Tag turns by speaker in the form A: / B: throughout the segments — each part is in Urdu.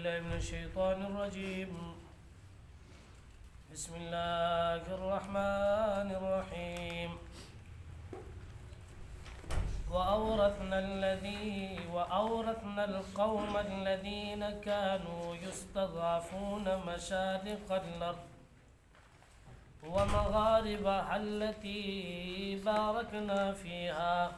A: بالله من الشيطان الرجيم. بسم الله الرحمن الرحيم. وأورثنا القوم الذين كانوا يستضعفون مشارق الأرض ومغاربها التي باركنا فيها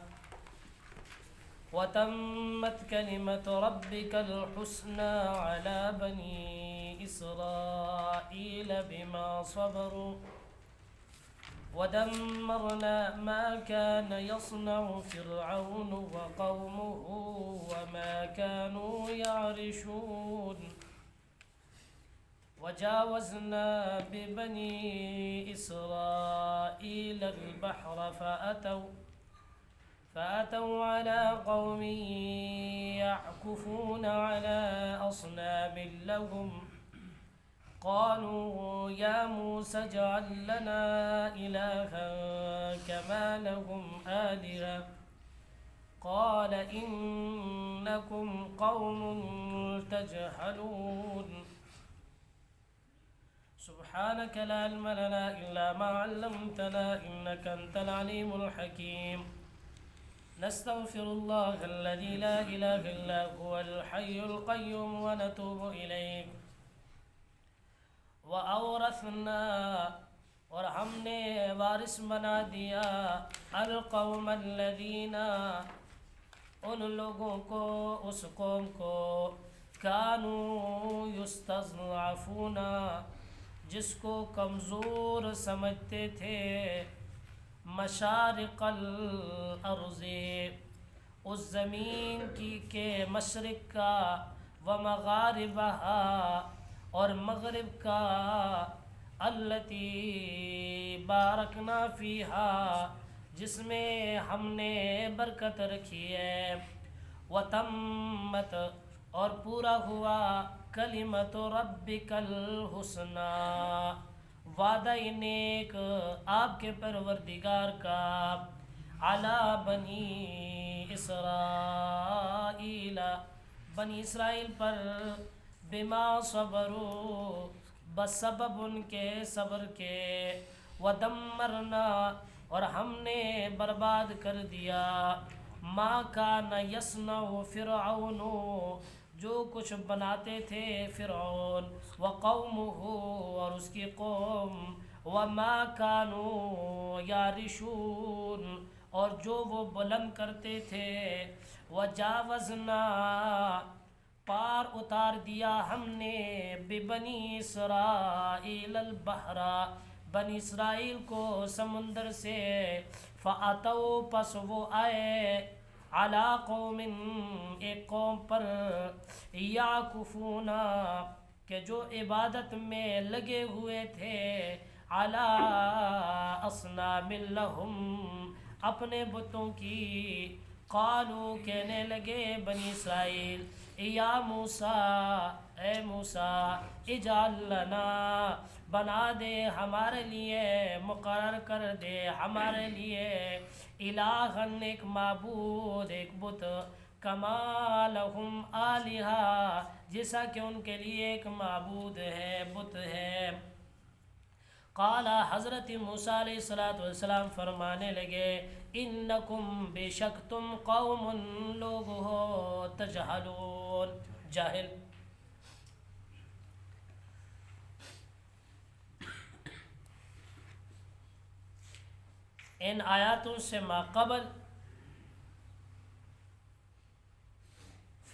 A: وتمت كلمة ربك الحسنى على بني إسرائيل بما صبروا ودمرنا ما كان يصنع فرعون وقومه وما كانوا يعرشون وجاوزنا ببني إسرائيل البحر فأتوا على قوم يعكفون على أصنام لهم قالوا يا موسى اجعل لنا إلها كما لهم آلهة قال إنكم قوم تجهلون سبحانك لا علم لنا إلا ما علمتنا إنك أنت العليم الحكيم نستغفر الله الذي لا إله إلا هو الحي القيوم ونتوب إليه وأورثنا اور ہم نے وارث بنا دیا القوم الذین ان لوگوں کو اس قوم کو کانوا یستضعفون جس کو کمزور سمجھتے تھے مشارق الارض اس زمین کی کے مشرق کا ومغاربہا اور مغرب کا التی بارکنا فیہا جس میں ہم نے برکت رکھی ہے وتمت اور پورا ہوا کلمت ربک الحسنی وعدہ نیک آپ کے پروردگار کا علی بنی اسرائیل بنی اسرائیل پر بما صبروا بسبب ان کے صبر کے ودمرنا اور ہم نے برباد کر دیا ما کان یصنع فرعون جو کچھ بناتے تھے فرعون وقومہ اور اس کی قوم وما كانوا یارشون اور جو وہ بلند کرتے تھے وجاوزنا پار اتار دیا ہم نے ببنی اسرائیل البحر بنی اسرائیل کو سمندر سے فاتوا پس وہ آئے علی قوم ایک قوم پر یعکفون کہ جو عبادت میں لگے ہوئے تھے علی اصنام لہم اپنے بتوں کی قالوا کہنے لگے بنی اسرائیل یا موسیٰ اے موسیٰ اجعل لنا بنا دے ہمارے لیے مقرر کر دے ہمارے لیے الہن ایک معبود ایک بت کما لہم آلہہ جیسا کہ ان کے لیے ایک معبود ہے بت ہے قال حضرت موسیٰ علیہ السلام فرمانے لگے انکم بے شک تم قوم لوگ ہو تجہلون جاہل ان آیاتوں سے ماقبل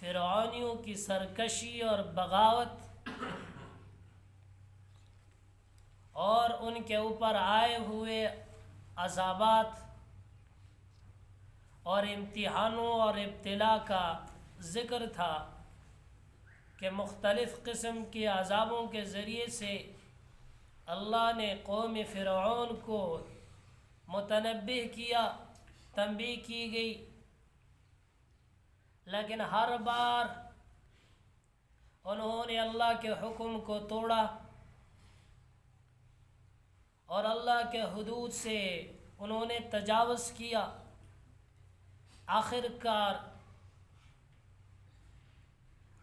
A: فرعونیوں کی سرکشی اور بغاوت اور ان کے اوپر آئے ہوئے عذابات اور امتحانوں اور ابتلا کا ذکر تھا کہ مختلف قسم کے عذابوں کے ذریعے سے اللہ نے قوم فرعون کو متنبہ کیا تنبیہ کی گئی لیکن ہر بار انہوں نے اللہ کے حکم کو توڑا اور اللہ کے حدود سے انہوں نے تجاوز کیا آخر کار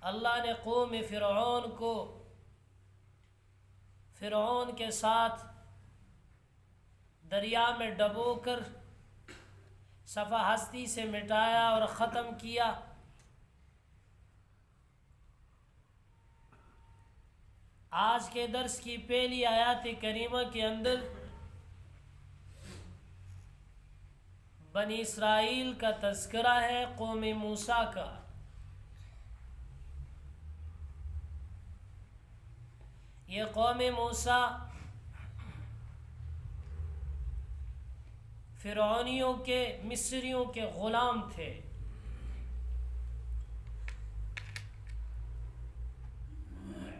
A: اللہ نے قوم فرعون کو فرعون کے ساتھ دریا میں ڈبو کر صفحہ ہستی سے مٹایا اور ختم کیا۔ آج کے درس کی پہلی آیات کریمہ کے اندر بنی اسرائیل کا تذکرہ ہے، قوم موسیٰ کا۔ یہ قوم موسیٰ فرعونیوں کے، مصریوں کے غلام تھے۔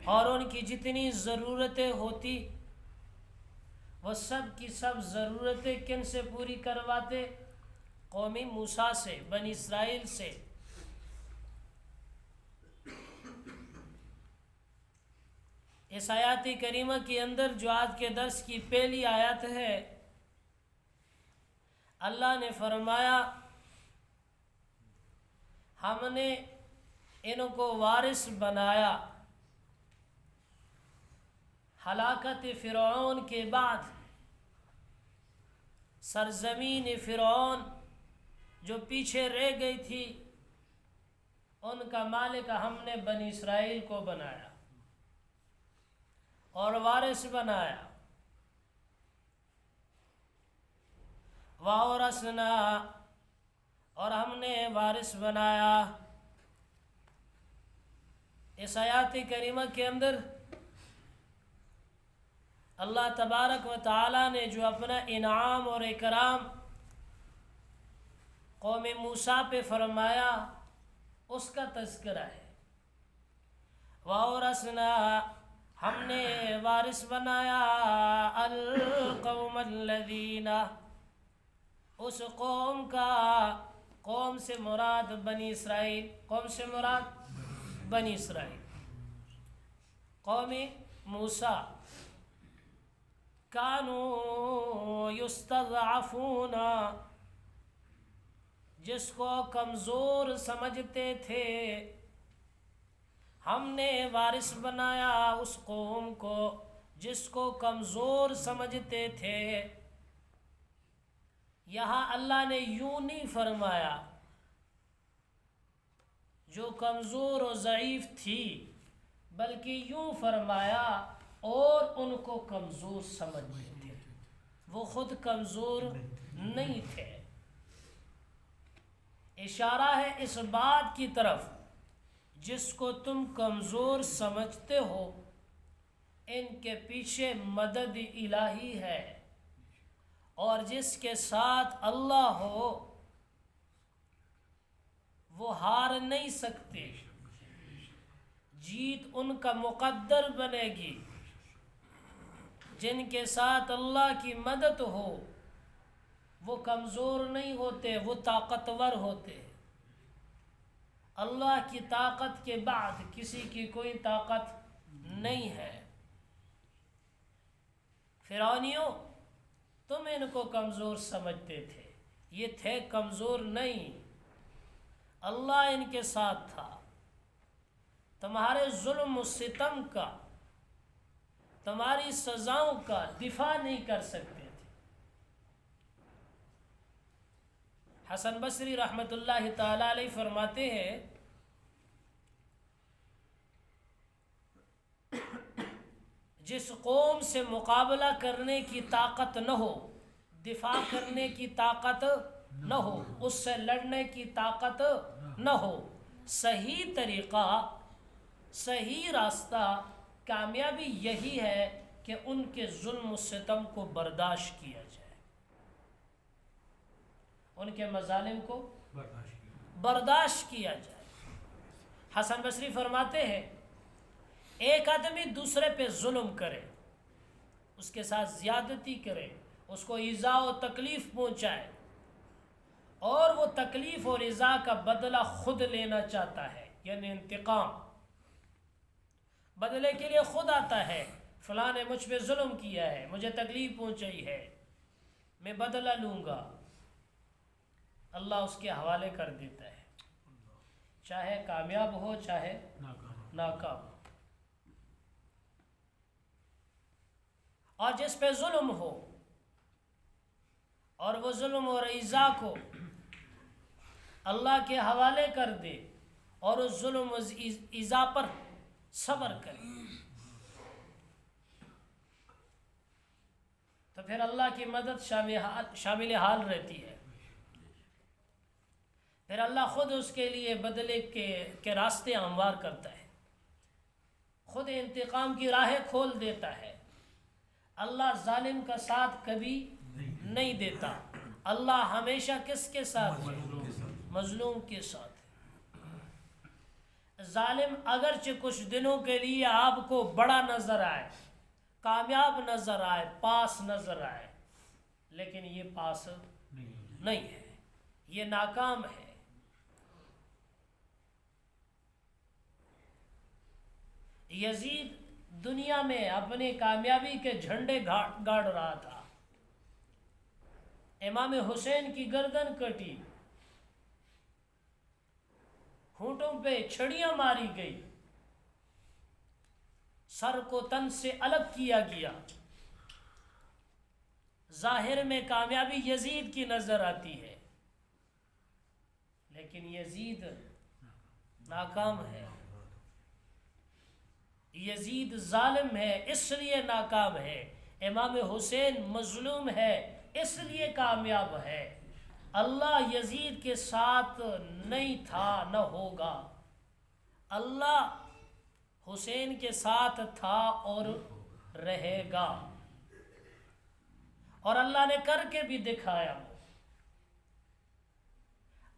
A: اور ان کی جتنی ضرورتیں ہوتی وہ سب کی سب ضرورتیں کن سے پوری کرواتے؟ قوم موسیٰ سے، بنی اسرائیل سے۔ اس آیات کریمہ کے اندر جو آج کے درس کی پہلی آیت ہے، اللہ نے فرمایا ہم نے ان کو وارث بنایا۔ ہلاکت فرعون کے بعد سرزمین فرعون جو پیچھے رہ گئی تھی، ان کا مالک ہم نے بنی اسرائیل کو بنایا اور وارث بنایا۔ وَأَوْرَثْنَا، اور ہم نے وارث بنایا۔ اس آیات کریمہ کے اندر اللہ تبارک و تعالی نے جو اپنا انعام اور اکرام قوم موسیٰ پہ فرمایا اس کا تذکرہ ہے۔ وَأَوْرَثْنَا، ہم نے وارث بنایا القوم الذین، اس قوم کا، قوم سے مراد بنی اسرائیل، قوم سے مراد بنی اسرائیل، قوم موسیٰ، کانوا یستضعفون، جس کو کمزور سمجھتے تھے، ہم نے وارث بنایا اس قوم کو جس کو کمزور سمجھتے تھے۔ یہاں اللہ نے یوں نہیں فرمایا جو کمزور و ضعیف تھی، بلکہ یوں فرمایا اور ان کو کمزور سمجھتے تھے، وہ خود کمزور نہیں تھے۔ اشارہ ہے اس بات کی طرف جس کو تم کمزور سمجھتے ہو، ان کے پیچھے مدد الہی ہے، اور جس کے ساتھ اللہ ہو وہ ہار نہیں سکتے، جیت ان کا مقدر بنے گی۔ جن کے ساتھ اللہ کی مدد ہو وہ کمزور نہیں ہوتے، وہ طاقتور ہوتے۔ اللہ کی طاقت کے بعد کسی کی کوئی طاقت نہیں ہے۔ فرعونیوں، تم ان کو کمزور سمجھتے تھے، یہ تھے کمزور نہیں، اللہ ان کے ساتھ تھا۔ تمہارے ظلم و ستم کا، تمہاری سزاؤں کا دفاع نہیں کر سکتے تھے۔ حسن بصری رحمۃ اللہ تعالی علیہ فرماتے ہیں جس قوم سے مقابلہ کرنے کی طاقت نہ ہو، دفاع کرنے کی طاقت نہ ہو، اس سے لڑنے کی طاقت نہ ہو، صحیح طریقہ، صحیح راستہ، کامیابی یہی ہے کہ ان کے ظلم و ستم کو برداشت کیا جائے، ان کے مظالم کو برداشت کیا جائے۔ حسن بصری فرماتے ہیں ایک آدمی دوسرے پہ ظلم کرے، اس کے ساتھ زیادتی کرے، اس کو ایذا و تکلیف پہنچائے، اور وہ تکلیف اور ایذا کا بدلہ خود لینا چاہتا ہے، یعنی انتقام، بدلے کے لیے خود آتا ہے، فلاں نے مجھ پہ ظلم کیا ہے، مجھے تکلیف پہنچائی ہے، میں بدلہ لوں گا، اللہ اس کے حوالے کر دیتا ہے۔ چاہے کامیاب ہو چاہے ناکام ہو. اور جس پہ ظلم ہو اور وہ ظلم اور ایذا کو اللہ کے حوالے کر دے اور اس ظلم و ایذا پر صبر کرے تو پھر اللہ کی مدد شامل حال رہتی ہے. پھر اللہ خود اس کے لیے بدلے کے راستے ہموار کرتا ہے, خود انتقام کی راہیں کھول دیتا ہے. اللہ ظالم کا ساتھ کبھی نہیں دیتا. اللہ ہمیشہ کس کے ساتھ ہے؟ مظلوم کے ساتھ. ظالم اگرچہ کچھ دنوں کے لیے آپ کو بڑا نظر آئے, کامیاب نظر آئے, پاس نظر آئے, لیکن یہ پاس نہیں ہے, یہ ناکام ہے. یزید دنیا میں اپنی کامیابی کے جھنڈے گاڑ رہا تھا. امام حسین کی گردن کٹی, ہونٹوں پہ چھڑیاں ماری گئی, سر کو تن سے الگ کیا گیا. ظاہر میں کامیابی یزید کی نظر آتی ہے, لیکن یزید ناکام ہے. یزید ظالم ہے اس لیے ناکام ہے. امام حسین مظلوم ہے اس لیے کامیاب ہے. اللہ یزید کے ساتھ نہیں تھا, نہ ہوگا. اللہ حسین کے ساتھ تھا اور رہے گا, اور اللہ نے کر کے بھی دکھایا.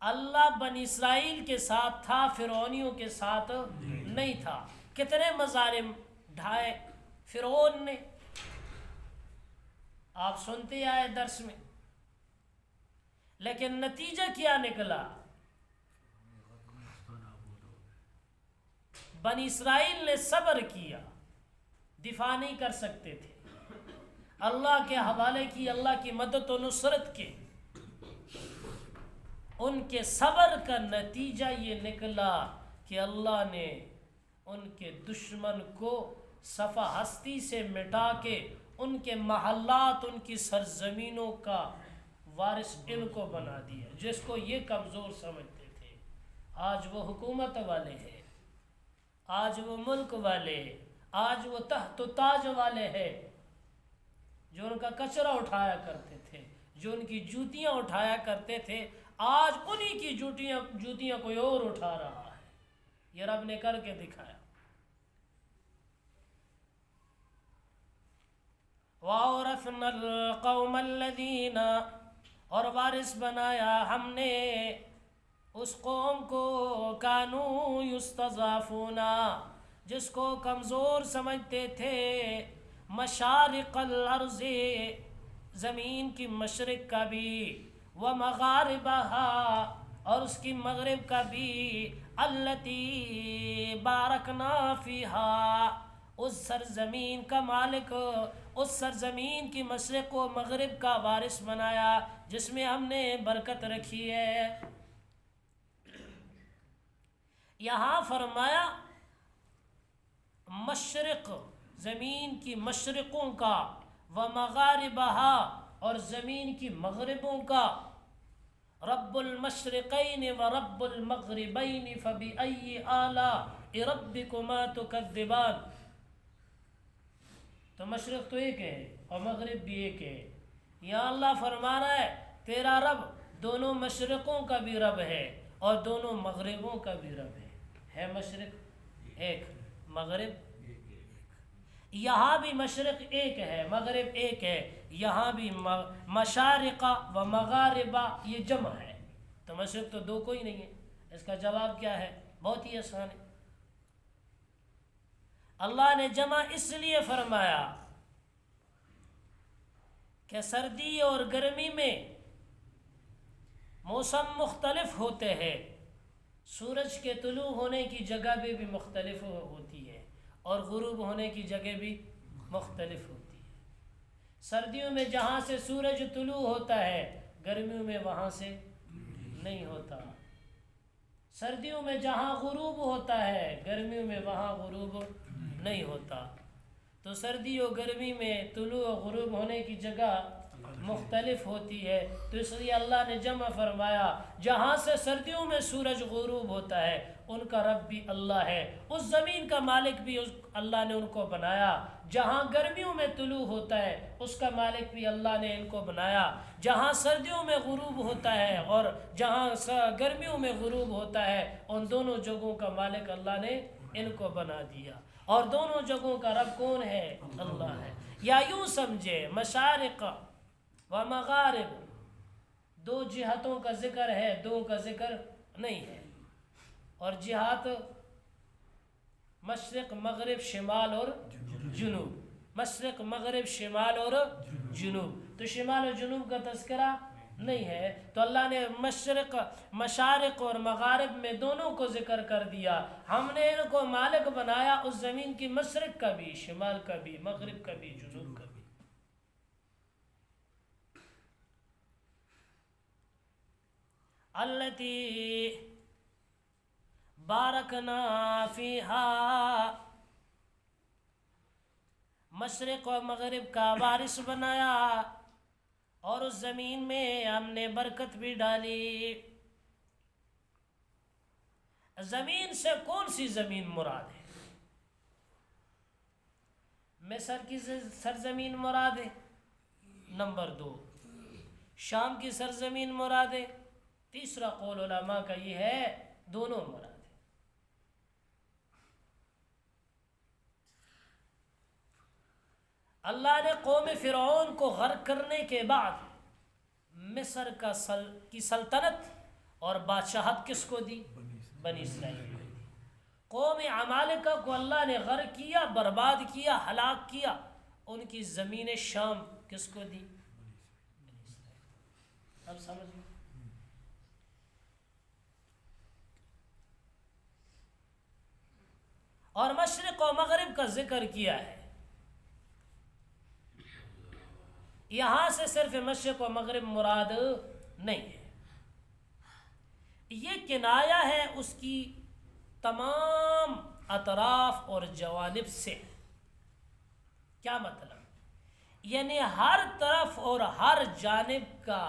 A: اللہ بنی اسرائیل کے ساتھ تھا, فرعونیوں کے ساتھ نہیں تھا. کتنے مظالم ڈھائے فرعون نے, آپ سنتے آئے درس میں, لیکن نتیجہ کیا نکلا؟ بنی اسرائیل نے صبر کیا, دفاع نہیں کر سکتے تھے, اللہ کے حوالے کی, اللہ کی مدد و نصرت کے. ان کے صبر کا نتیجہ یہ نکلا کہ اللہ نے ان کے دشمن کو صفحہ ہستی سے مٹا کے ان کے محلات, ان کی سرزمینوں کا وارث ان کو بنا دیا. جس کو یہ کمزور سمجھتے تھے, آج وہ حکومت والے ہیں, آج وہ ملک والے, آج وہ تحت و تاج والے ہیں. جو ان کا کچرا اٹھایا کرتے تھے, جو ان کی جوتیاں اٹھایا کرتے تھے, آج انہی کی جوتیاں کوئی اور اٹھا رہا ہے. یہ رب نے کر کے دکھایا. وَأَوْرَثْنَا الْقَوْمَ الَّذِينَ, اور وارث بنایا ہم نے اس قوم کو, كَانُوا يُسْتَضْعَفُونَ, جس کو کمزور سمجھتے تھے. مشارق الارض, زمین کی مشرق کا بھی, ومغاربها, اور اس کی مغرب کا بھی. التي بارکنا فیہا, اس سرزمین کا مالک, اس سرزمین کی مشرق و مغرب کا وارث بنایا جس میں ہم نے برکت رکھی ہے. یہاں فرمایا مشرق, زمین کی مشرقوں کا, ومغاربها, اور زمین کی مغربوں کا. رب المشرقین و رب المغربین فبأی آلاء ربکما تکذبان. تو مشرق تو ایک ہے اور مغرب بھی ایک ہے. یہاں اللہ فرما رہا ہے تیرا رب دونوں مشرقوں کا بھی رب ہے اور دونوں مغربوں کا بھی رب ہے. ہے مشرق ایک, مغرب یہاں بھی مشرق ایک ہے, مغرب ایک ہے. یہاں بھی مشارقہ و مغاربہ یہ جمع ہے, تو مشرق تو دو کوئی نہیں ہے. اس کا جواب کیا ہے؟ بہت ہی آسان ہے. اللہ نے جمع اس لیے فرمایا کہ سردی اور گرمی میں موسم مختلف ہوتے ہیں, سورج کے طلوع ہونے کی جگہ بھی مختلف ہوتی ہے اور غروب ہونے کی جگہ بھی مختلف ہوتی ہے. سردیوں میں جہاں سے سورج طلوع ہوتا ہے, گرمیوں میں وہاں سے نہیں ہوتا. سردیوں میں جہاں غروب ہوتا ہے گرمیوں میں وہاں غروب نہیں ہوتا، تو سردی و گرمی میں طلوع و غروب ہونے کی جگہ مختلف ہوتی ہے، تو اس لیے اللہ نے جمع فرمایا جہاں سے سردیوں میں سورج غروب ہوتا ہے ان کا رب بھی اللہ ہے، اس زمین کا مالک بھی اللہ نے ان کو بنایا، جہاں گرمیوں میں طلوع ہوتا ہے اس کا مالک بھی اللہ نے ان کو بنایا، جہاں سردیوں میں غروب ہوتا ہے اور جہاں گرمیوں میں غروب ہوتا ہے ان دونوں جگہوں کا مالک اللہ نے ان کو بنا دیا، اور دونوں جگہوں کا رب کون ہے؟ اللہ ہے۔ یا یوں سمجھے مشارق و مغارب دو جہتوں کا ذکر ہے، دو کا ذکر نہیں ہے، اور جہات مشرق مغرب شمال اور جنوب، مشرق مغرب شمال اور جنوب، تو شمال اور جنوب کا تذکرہ نہیں ہے، تو اللہ نے مشارق اور مغارب میں دونوں کو ذکر کر دیا، ہم نے ان کو مالک بنایا اس زمین کی مشرق کا بھی، شمال کا بھی، مغرب کا بھی، جنوب کا بھی۔ التی بارکنا فیہا، مشرق و مغرب کا وارث بنایا اور اس زمین میں ہم نے برکت بھی ڈالی۔ زمین سے کون سی زمین مراد ہے؟ مصر کی سرزمین مراد ہے، نمبر 2 شام کی سرزمین مراد ہے، تیسرا قول علماء کا یہ ہے دونوں مراد ہے۔ اللہ نے قوم فرعون کو غرق کرنے کے بعد مصر کی سلطنت اور بادشاہت کس کو دی؟ بنی اسرائیل کو دی۔ قوم عمالقہ کو اللہ نے غرق کیا، برباد کیا، ہلاک کیا، ان کی زمین شام کس کو دی؟ بنی اسرائیل۔ اب سمجھ لیں، اور مشرق و مغرب کا ذکر کیا ہے، یہاں سے صرف مشرق و مغرب مراد نہیں ہے، یہ کنایہ ہے اس کی تمام اطراف اور جوانب سے۔ کیا مطلب؟ یعنی ہر طرف اور ہر جانب کا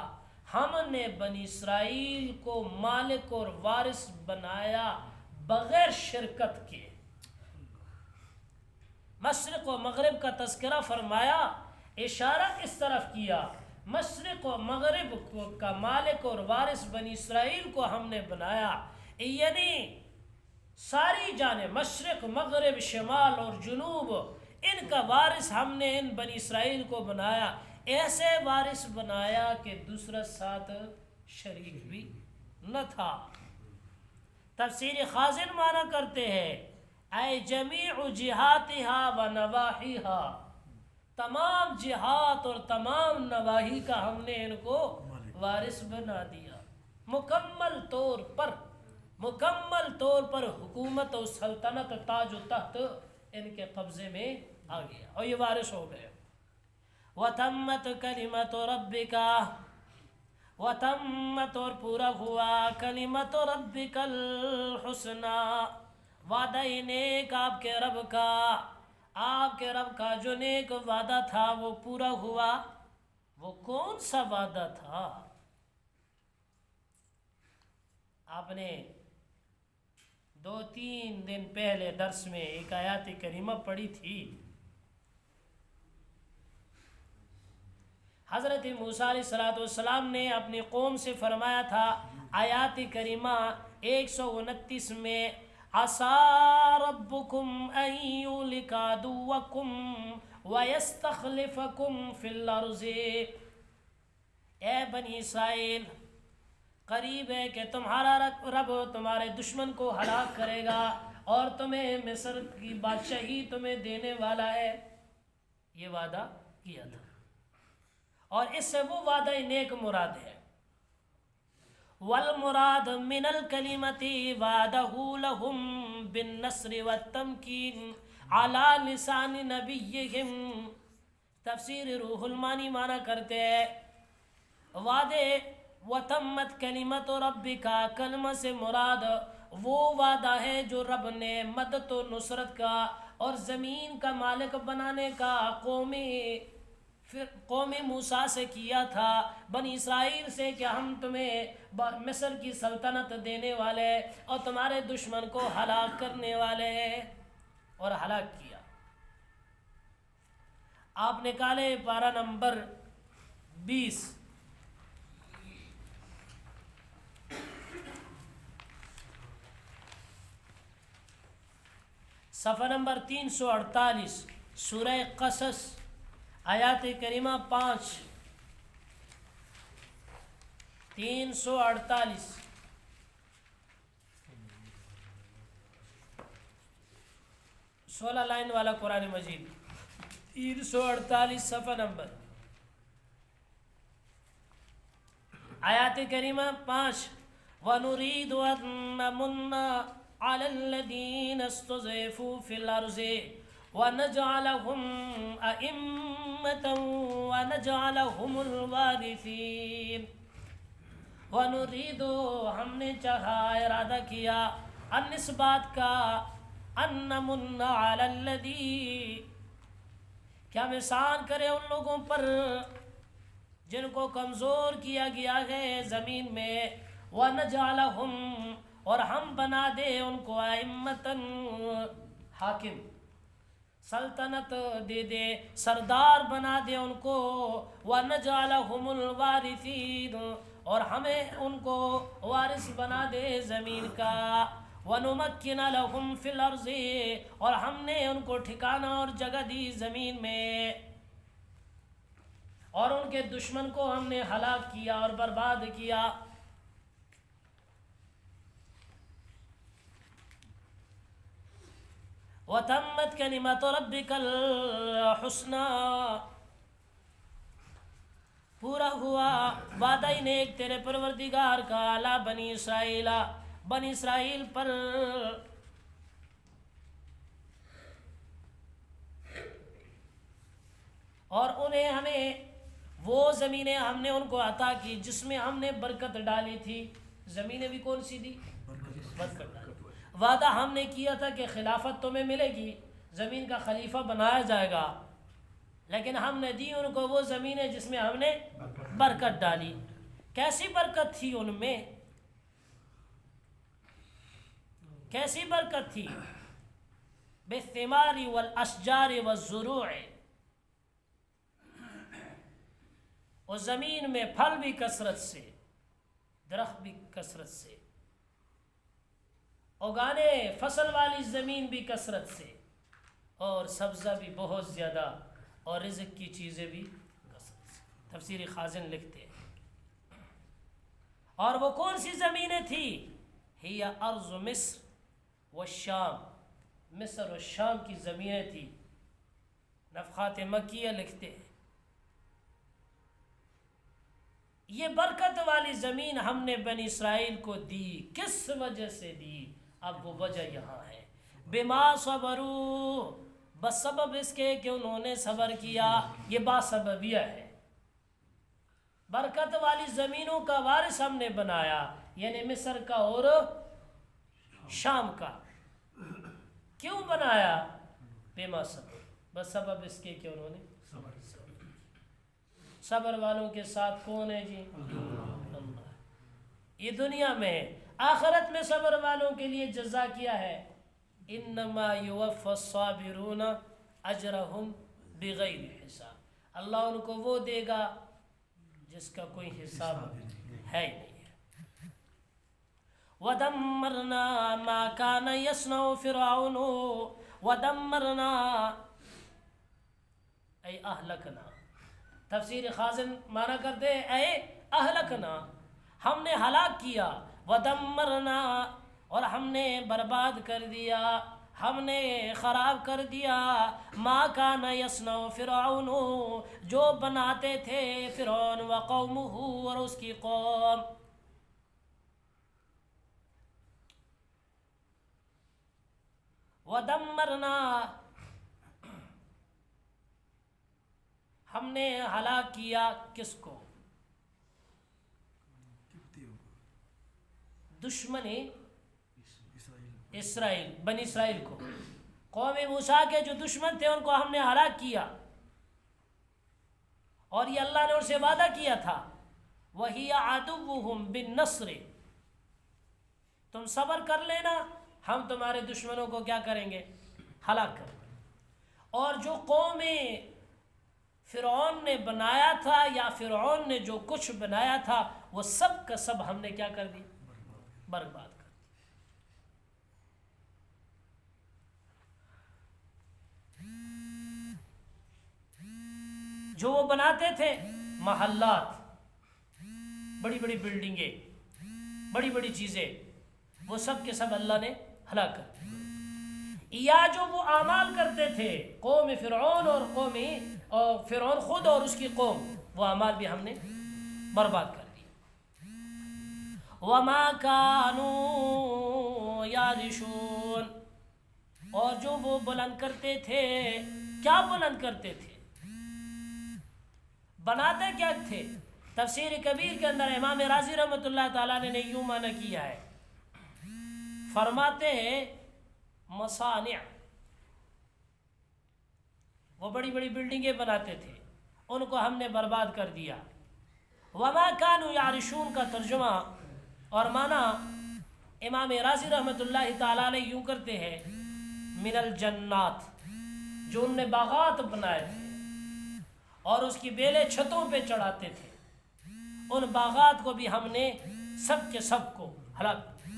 A: ہم نے بنی اسرائیل کو مالک اور وارث بنایا بغیر شرکت کے۔ مشرق و مغرب کا تذکرہ فرمایا، اشارہ اس طرف کیا، مشرق و مغرب کا مالک اور وارث بنی اسرائیل کو ہم نے بنایا، یعنی ساری جانب مشرق مغرب شمال اور جنوب ان کا وارث ہم نے ان بنی اسرائیل کو بنایا، ایسے وارث بنایا کہ دوسرا ساتھ شریک بھی نہ تھا۔ تفسیر خازن معنی کرتے ہیں اے جمیع جہاتہا و نواحیہا، تمام جہات اور تمام نواحی کا ہم نے ان کو وارث بنا دیا، مکمل طور پر حکومت اور سلطنت تاج و تخت ان کے قبضے میں آ گیا اور یہ وارث ہو گئے۔ وَتَمَّتْ كَلِمَةُ رَبِّكَ، وَتَمَّتْ اور پورا ہوا، كَلِمَةُ رَبِّكَ الْحُسْنَى، وعدہ نیک آپ کے رب کا، آپ کے رب کا جو نیک وعدہ تھا وہ پورا ہوا۔ وہ کون سا وعدہ تھا؟ آپ نے 2-3 دن پہلے درس میں ایک آیات کریمہ پڑھی تھی، حضرت موسیٰ علیہ السلام نے اپنی قوم سے فرمایا تھا، آیات کریمہ 129 میں، عَسَىٰ رَبُّكُمْ أَن يُهْلِكَ عَدُوَّكُمْ وَيَسْتَخْلِفَكُمْ فِي الْأَرْضِ، اے بنی اسرائیل قریب ہے کہ تمہارا رب تمہارے دشمن کو ہلاک کرے گا اور تمہیں مصر کی بادشاہی تمہیں دینے والا ہے، یہ وعدہ کیا تھا، اور اس سے وہ وعدہ نیک مراد ہے۔ والمراد من الکلمۃ وعدہ لہم بالنصر والتمکین علی لسان نبیہم، تفسیر روح المانی معنی کرتے ہیں وعدے، وتمت کلمت ربک، کلمہ سے مراد وہ وعدہ ہے جو رب نے مدد و نصرت کا اور زمین کا مالک بنانے کا قوم موسیٰ سے کیا تھا، بنی اسرائیل سے، کہ ہم تمہیں مصر کی سلطنت دینے والے اور تمہارے دشمن کو ہلاک کرنے والے، اور ہلاک کیا۔ آپ نکالے پارہ نمبر 20، صفحہ نمبر 348، سورہ قصص، آیات کریمہ 5، 348، 16 لائن والا قرآن مجید، 348 صفحہ نمبر، آیات کریمہ 5۔ وَنُرِيدُ أَن نَّمُنَّ عَلَى الَّذِينَ اسْتُضْعِفُوا فِي الْأَرْضِ وَنَجْعَلَهُمْ أَئِمَّةً وَنَجْعَلَهُمُ الْوَارِثِينَ۔ وَنُرِيدُ، ہم نے چاہا، ارادہ کیا، ان اس بات کا، أَن نَّمُنَّ عَلَى الَّذِينَ، کیا ہم احسان کریں ان لوگوں پر جن کو کمزور کیا گیا ہے زمین میں، وَنَجْعَلَهُمْ، اور ہم بنا دے ان کو، أَئِمَّةً، حاکم، سلطنت دے دے، سردار بنا دے ان کو، وَنَجْعَلَهُمُ الْوَارِثِينَ، اور ہمیں ان کو وارث بنا دے زمین کا، وَنُمَكِّنَ لَهُمْ فِي الْأَرْضِ، اور ہم نے ان کو ٹھکانہ اور جگہ دی زمین میں، اور ان کے دشمن کو ہم نے ہلاک کیا اور برباد کیا۔ وَتَمَّتْ كَلِمَةُ رَبِّكَ الْحُسْنَى، پورا ہوا وعدہ نیک تیرے پروردگار کا، علی بنی اسرائیل، بنی اسرائیل پر، اور انہیں ہمیں وہ زمینیں ہم نے ان کو عطا کی جس میں ہم نے برکت ڈالی تھی۔ زمینیں بھی کون سی دی؟ برکت ڈالی۔ وعدہ ہم نے کیا تھا کہ خلافت تمہیں ملے گی، زمین کا خلیفہ بنایا جائے گا، لیکن ہم نے دی ان کو وہ زمینیں جس میں ہم نے برکت ڈالی۔ کیسی برکت تھی ان میں؟ کیسی برکت تھی؟ بالثمار والاشجار والزروع، اور زمین میں پھل بھی کثرت سے، درخت بھی کثرت سے، اگانے فصل والی زمین بھی کثرت سے، اور سبزہ بھی بہت زیادہ، اور رزق کی چیزیں بھی کثرت سے۔ تفسیر خازن لکھتے ہیں۔ اور وہ کون سی زمینیں تھی؟ ہی ارض مصر والشام، مصر و شام کی زمینیں تھی۔ نفحات مکیہ لکھتے ہیں یہ برکت والی زمین ہم نے بنی اسرائیل کو دی۔ کس وجہ سے دی؟ اب وہ وجہ یہاں ہے، بما صبروا، بسبب اس کے کہ انہوں نے صبر کیا، یہ باسببیہ ہے۔ برکت والی زمینوں کا وارث ہم نے بنایا، یعنی مصر کا اور شام کا۔ کیوں بنایا؟ بما صبر، بسبب اس کے کہ انہوں نے صبر۔ صبر والوں کے ساتھ کون ہے جی؟ اللہ۔ یہ دنیا میں، آخرت میں صبر والوں کے لیے جزا کیا ہے؟ انما یوفی الصابرون اجرہم بغیر حساب، اللہ ان کو وہ دے گا جس کا کوئی حساب ہے ہی نہیں ہے۔ ودمرنا ما كان يصنع فرعون ودمرنا اے اہلکنا، تفسیر خازن مانا کرتے اے اہلکنا، ہم نے ہلاک کیا، ودمرنا، اور ہم نے برباد کر دیا، ہم نے خراب کر دیا، ما کان یصنع فرعون، جو بناتے تھے فرعون، وقومہ، اور اس کی قوم۔ ودمرنا، ہم نے ہلاک کیا کس کو؟ دشمن اسرائیل بنی اسرائیل کو، قوم موسیٰ کے جو دشمن تھے ان کو ہم نے ہلاک کیا، اور یہ اللہ نے ان سے وعدہ کیا تھا وَهِيَ عَدُوُّهُمْ بِالنَّصْرِ، تم صبر کر لینا، ہم تمہارے دشمنوں کو کیا کریں گے؟ ہلاک کریں گے۔ اور جو قوم فرعون نے بنایا تھا یا فرعون نے جو کچھ بنایا تھا وہ سب کا سب ہم نے کیا کر دیا؟ برباد کر دیا۔ جو وہ بناتے تھے محلات، بڑی بڑی بلڈنگیں، بڑی بڑی چیزیں، وہ سب کے سب اللہ نے ہلاک کر دیا۔ یا جو وہ اعمال کرتے تھے قوم فرعون اور فرعون خود اور اس کی قوم، وہ اعمال بھی ہم نے برباد کر دیا۔ وَمَا كَانُوا يَعْرِشُونَ، اور جو وہ بلند کرتے تھے، کیا بلند کرتے تھے؟ بناتے کیا تھے؟ تفسیر کبیر کے اندر امام رازی رحمۃ اللہ تعالیٰ نے یوں معنی کیا ہے، فرماتے ہیں مصانع، وہ بڑی بڑی بلڈنگیں بناتے تھے، ان کو ہم نے برباد کر دیا۔ وما كانوا يعرشون کا ترجمہ اور معنی امام رازی رحمۃ اللہ تعالیٰ علیہ یوں کرتے ہیں من الجنات، جو ان نے باغات بنائے تھے اور اس کی بیلیں چھتوں پہ چڑھاتے تھے، ان باغات کو بھی ہم نے سب کے سب کو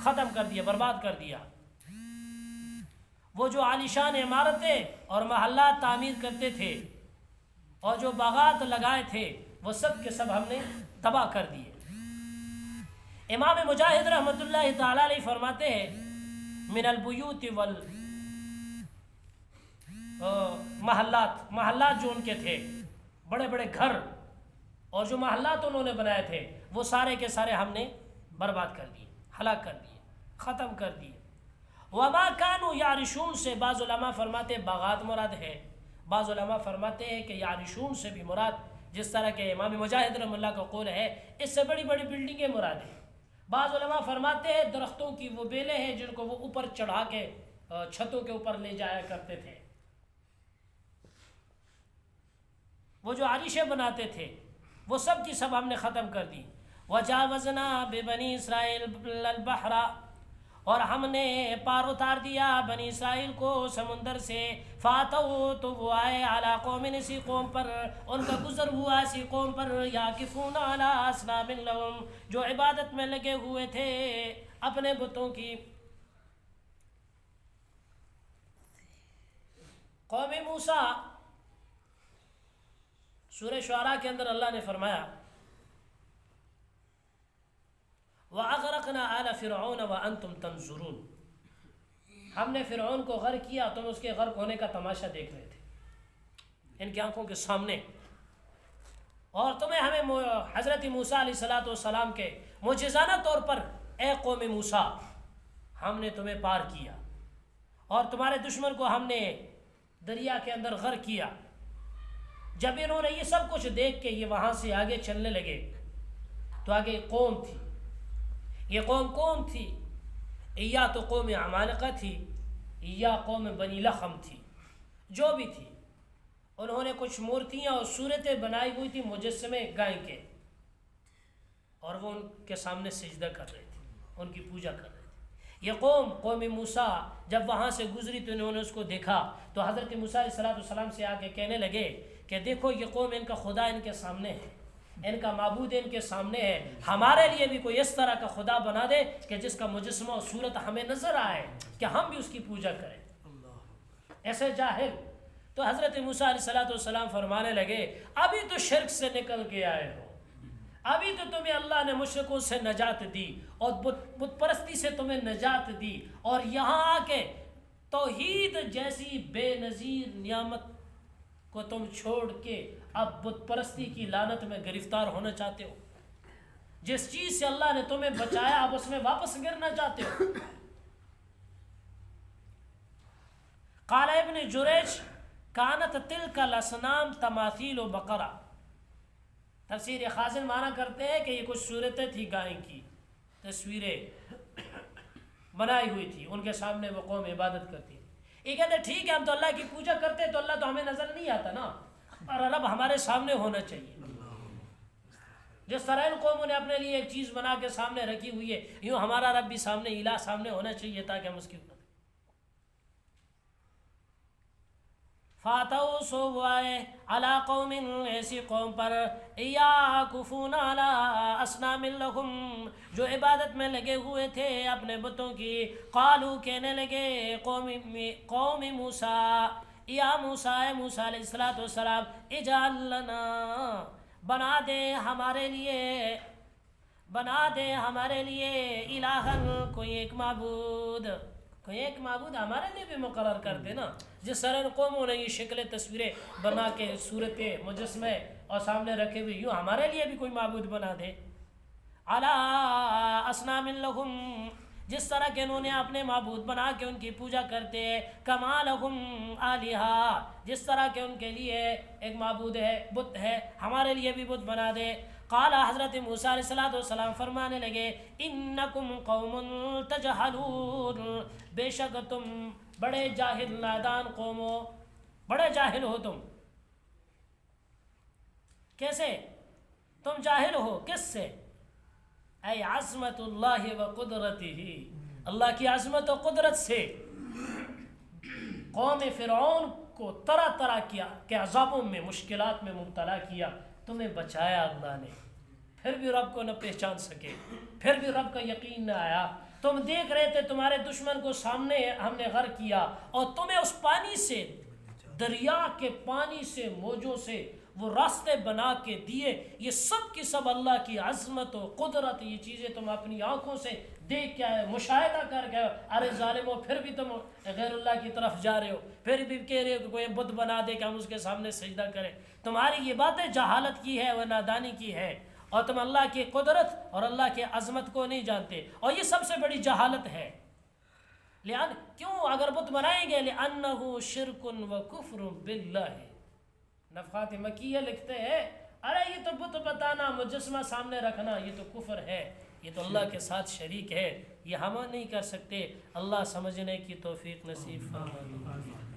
A: ختم کر دیا، برباد کر دیا۔ وہ جو عالیشان عمارتیں اور محلات تعمیر کرتے تھے اور جو باغات لگائے تھے وہ سب کے سب ہم نے تباہ کر دیے۔ امام مجاہد رحمۃ اللہ تعالیٰ علیہ فرماتے ہیں من البیوت محلات جو ان کے تھے، بڑے بڑے گھر اور جو محلات انہوں نے بنائے تھے وہ سارے کے سارے ہم نے برباد کر دیے، ہلاک کر دیے، ختم کر دیے۔ وما كانوا يعرشون سے بعض علماء فرماتے ہیں باغات مراد ہے، بعض علماء فرماتے ہیں کہ یعرشون سے بھی مراد، جس طرح کہ امام مجاہد رحمہ اللہ کا قول ہے، اس سے بڑی بڑی بلڈنگیں مراد ہیں۔ بعض علماء فرماتے ہیں درختوں کی وہ بیلیں ہیں جن کو وہ اوپر چڑھا کے چھتوں کے اوپر لے جایا کرتے تھے، وہ جو عریشیں بناتے تھے وہ سب کی سب ہم نے ختم کر دی۔ وجاوزنا ببنی اسرائیل البحر، اور ہم نے پار اتار دیا بنی اسرائیل کو سمندر سے، فاتو تو وہ آئے اعلیٰ قوم، اسی قوم پر ان کا گزر ہوا اسی قوم پر، یاکفون علی اصنام لہم، جو عبادت میں لگے ہوئے تھے اپنے بتوں کی۔ قوم موسیٰ، سورہ شعراء کے اندر اللہ نے فرمایا وَأَغْرَقْنَا آلَ فِرْعَوْنَ وَأَنْتُمْ تَنْظُرُونَ، ہم نے فرعون کو غرق کیا، تم اس کے غرق ہونے کا تماشا دیکھ رہے تھے ان کی آنکھوں کے سامنے، اور تمہیں ہمیں حضرت موسیٰ علیہ السلام کے معجزانہ طور پر، اے قوم موسیٰ ہم نے تمہیں پار کیا اور تمہارے دشمن کو ہم نے دریا کے اندر غرق کیا۔ جب انہوں نے یہ سب کچھ دیکھ کے یہ وہاں سے آگے چلنے لگے تو آگے ایک قوم تھی، یہ قوم کون تھی؟ یا تو قوم عمالقہ تھی یا قوم بنی لخم تھی، جو بھی تھی، انہوں نے کچھ مورتیاں اور صورتیں بنائی ہوئی تھی مجسمے گائے کے، اور وہ ان کے سامنے سجدہ کر رہے تھے، ان کی پوجا کر رہے تھے۔ یہ قوم موسیٰ جب وہاں سے گزری تو انہوں نے اس کو دیکھا تو حضرت موسیٰ علیہ السلام سے آ کے کہنے لگے کہ دیکھو یہ قوم، ان کا خدا ان کے سامنے ہے، ان کا معبود ان کے سامنے ہے، ہمارے لیے بھی کوئی اس طرح کا خدا بنا دے کہ جس کا مجسمہ اور صورت ہمیں نظر آئے کہ ہم بھی اس کی پوجا کریں، ایسے جاہل۔ تو حضرت موسیٰ علیہ السلام فرمانے لگے ابھی تو شرک سے نکل کے آئے ہو، ابھی تو تمہیں اللہ نے مشرکوں سے نجات دی اور بت پرستی سے تمہیں نجات دی، اور یہاں آ کے توحید جیسی بے نظیر نعمت کو تم چھوڑ کے اب بت پرستی کی لعنت میں گرفتار ہونا چاہتے ہو، جس چیز سے اللہ نے تمہیں بچایا اب اس میں واپس گرنا چاہتے ہو۔ قال ابن جریج کانت تلک الاصنام تماثیل و بقرہ، تفسیر خازن معنی کرتے ہیں کہ یہ کچھ صورتیں تھی گائے کی، تصویریں بنائی ہوئی تھی، ان کے سامنے وہ قوم عبادت کرتی تھی۔ یہ کہتے ٹھیک ہے ہم تو اللہ کی پوجا کرتے تو اللہ تو ہمیں نظر نہیں آتا نا، اور رب ہمارے سامنے ہونا چاہیے۔ جس طرح ان قوموں نے اپنے لیے ایک چیز بنا کے سامنے رکھی ہوئی ہے، یوں ہمارا رب بھی سامنے، الہ سامنے ہونا چاہیے تاکہ ہم اس کی فاتو سو آئے علی قوم، ایسی قوم پر یعکفون علی اصنام لہم، جو عبادت میں لگے ہوئے تھے اپنے بتوں کی۔ قالو، کہنے لگے قوم موسیٰ، یا موسیٰ، اے موسیٰ علیہ السلام، اجعل لنا، بنا دے ہمارے لیے الہن، کوئی ایک معبود ہمارے لیے بھی مقرر کر دے نا۔ جس طرح ان قوموں نے یہ شکلیں تصویریں بنا کے صورتیں مجسمے اور سامنے رکھے ہوئے، یوں ہمارے لیے بھی کوئی معبود بنا دے۔ علی اصنام لہم، جس طرح کہ انہوں نے اپنے معبود بنا کے ان کی پوجا کرتے ہیں۔ کما لہم آلہہ، جس طرح کہ ان کے لیے ایک معبود ہے، بت ہے، ہمارے لیے بھی بت بنا دے۔ قال، حضرت موسیٰ علیہ السلام فرمانے لگے، انکم قوم تجہلون، بے شک تم بڑے جاہل نادان قوم ہو، بڑے جاہل ہو تم۔ کیسے تم جاہل ہو؟ کس سے؟ اے عظمت اللہ و قدرتہ، اللہ کی عظمت و قدرت سے۔ قوم فرعون کو طرح طرح کے عذابوں میں، مشکلات میں مبتلا کیا، تمہیں بچایا اللہ نے، پھر بھی رب کو نہ پہچان سکے، پھر بھی رب کا یقین نہ آیا۔ تم دیکھ رہے تھے تمہارے دشمن کو سامنے ہم نے غرق کیا، اور تمہیں اس پانی سے، دریا کے پانی سے، موجوں سے وہ راستے بنا کے دیے۔ یہ سب کی سب اللہ کی عظمت و قدرت، یہ چیزیں تم اپنی آنکھوں سے دیکھ کے آئے، مشاہدہ کر کے آئے۔ ارے ظالمو، پھر بھی تم غیر اللہ کی طرف جا رہے ہو، پھر بھی کہہ رہے ہو کہ کوئی بت بنا دے کہ ہم اس کے سامنے سجدہ کریں۔ تمہاری یہ باتیں جہالت کی ہے و نادانی کی ہے، اور تم اللہ کی قدرت اور اللہ کی عظمت کو نہیں جانتے، اور یہ سب سے بڑی جہالت ہے۔ کیوں اگر بت بنائیں گے؟ لِأَنَّهُ شِرْكٌ وَكُفْرٌ بِاللَّهِ۔ نفحات مکیہ لکھتے ہیں، ارے یہ تو بت بتانا، مجسمہ سامنے رکھنا، یہ تو کفر ہے، یہ تو اللہ کے ساتھ شریک ہے، یہ ہم نہیں کر سکتے۔ اللہ سمجھنے کی توفیق نصیب فرمائے۔